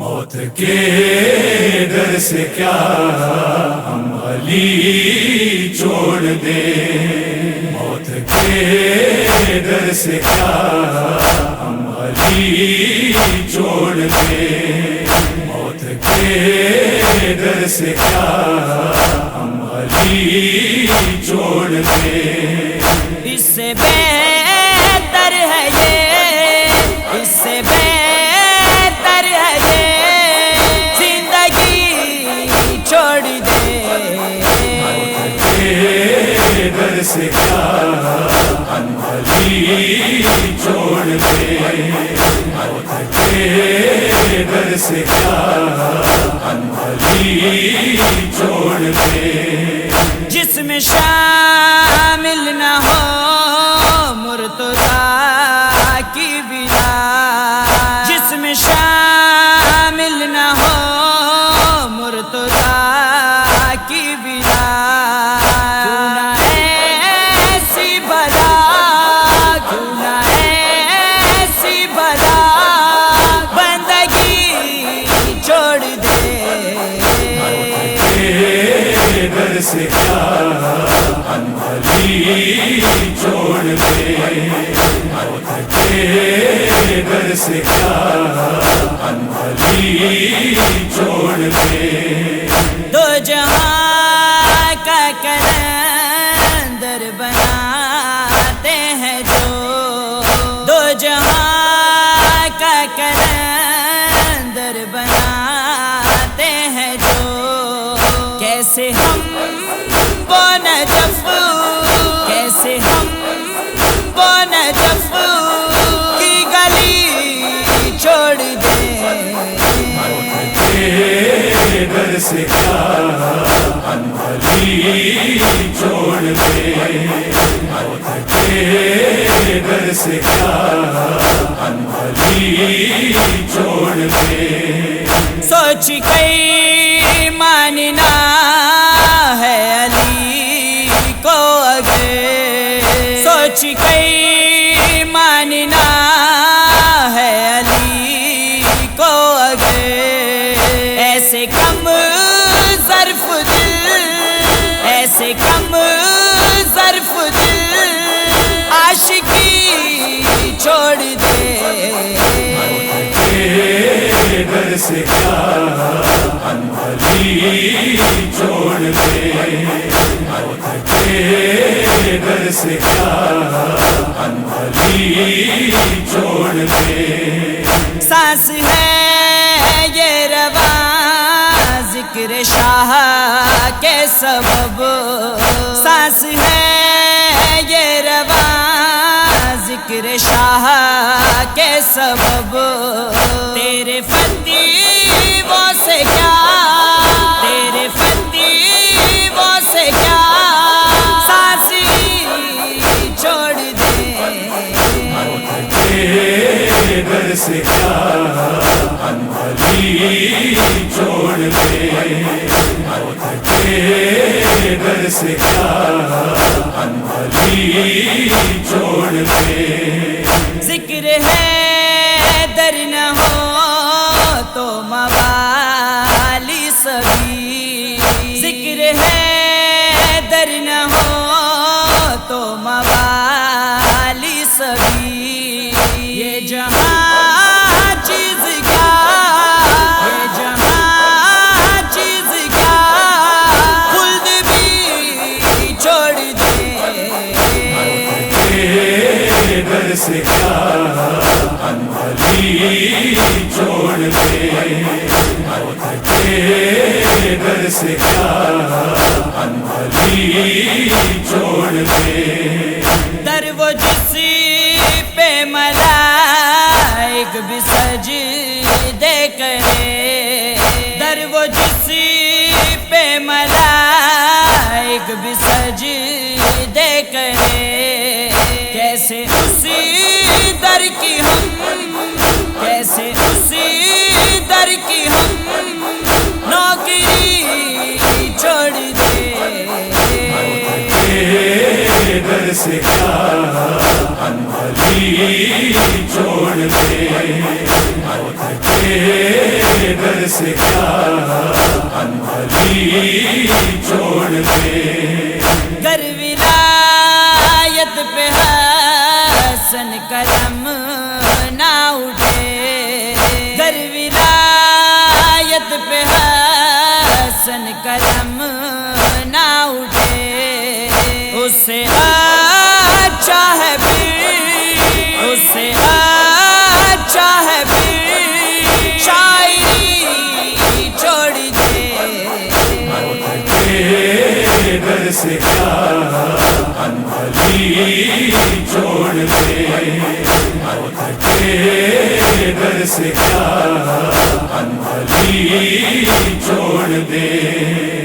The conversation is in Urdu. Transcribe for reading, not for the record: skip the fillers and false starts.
موت کے ڈر سے کیا ہم علی چھوڑ دیں، موت کے ڈر سے کیا ہم علی چھوڑ دیں، موت کے ڈر سے کیا ہم علی چھوڑ دیں۔ اس سے بہتر ہے یہ، اس سے بہتر ہے یہ زندگی چھوڑ دے۔ موت کے ڈر سے کیا ہم علی چھوڑ دیں، موت کے ڈر سے کیا ہم علی چھوڑ دیں۔ جس میں شامل نہ ہو مرتضیٰ کی بلا، جس میں شامل نہ ہو مرتضیٰ کی بلا، کیوں نہ ایسی بلا، کیوں نہ ایسی بلا بندگی چھوڑ دے۔ ڈر سے کیا ہم علی چھوڑ دیں، موت کے ڈر سے کیا ہم علی چھوڑ دیں۔ دو جہاں کا کلندر بناتے ہیں جو، دو جہاں کا کلندر بناتے ہیں جو، کیسے ہم وہ نجف، کیسے ہم وہ نجف کی گلی چھوڑ دیں۔ موت کے ڈر سے کیا ہم علی چھوڑ دیں، موت کے ڈر سے کیا ہم علی چھوڑ دیں۔ سوچ کئی ماننا ہے علی کو اگر، سوچ کئی ماننا ہے علی کو اگر، ایسے کم ظرف دل، ایسے کم ظرف دل عاشقی چھوڑ دے۔ ڈر سے کیا ہم علی چھوڑ دیں، موت کے ڈر سے کیا ہم علی چھوڑ دیں۔ سانس ہے یہ رواں ذکر شاہ کے سبب، سانس ہے یہ رواں ذکر شاہ کے سبب، تیرے فتیووں سے کیا، تیرے فتیووں سے کیا سانسی چھوڑ دے۔ موت کے ڈر سے کیا ہم علی چھوڑ دیں، موت کے ڈر سے کیا ہم علی چھوڑ دیں۔ ذکر ہے در نہ ہو تو موالی سبھی، ذکر ہے در نہ ہو تو موالی سبھی، یہ جہاں چیز کیا، یہ جہاں چیز کیا خلد بھی چھوڑ دے۔ ڈر سے کیا ہم علی چھوڑ دیں، موت کے ڈر سے کیا ہم علی چھوڑ دیں۔ در وہ جس پہ ملائک بھی سجدے کرے، در وہ جس پہ ملائک بھی سجدے کرے، کیسے اسی در کی ہم، کیسے اسی در کی ہم نوکری چھوڑ دے۔ ڈر سے کیا ہم علی چھوڑ دیں، موت کے سے کیا انبھلی چھوڑ دے گر ولایت پہ حسن قلم نہ اٹھے، گر ولایت پہ حسن قلم نہ اٹھے، اس سے اچھا ہے پھر، اس سے اچھا ہے پھر شاعری چھوڑ دے در سے کیا انبھلی چھوڑ دے در سے کیا انبھلی چھوڑ دے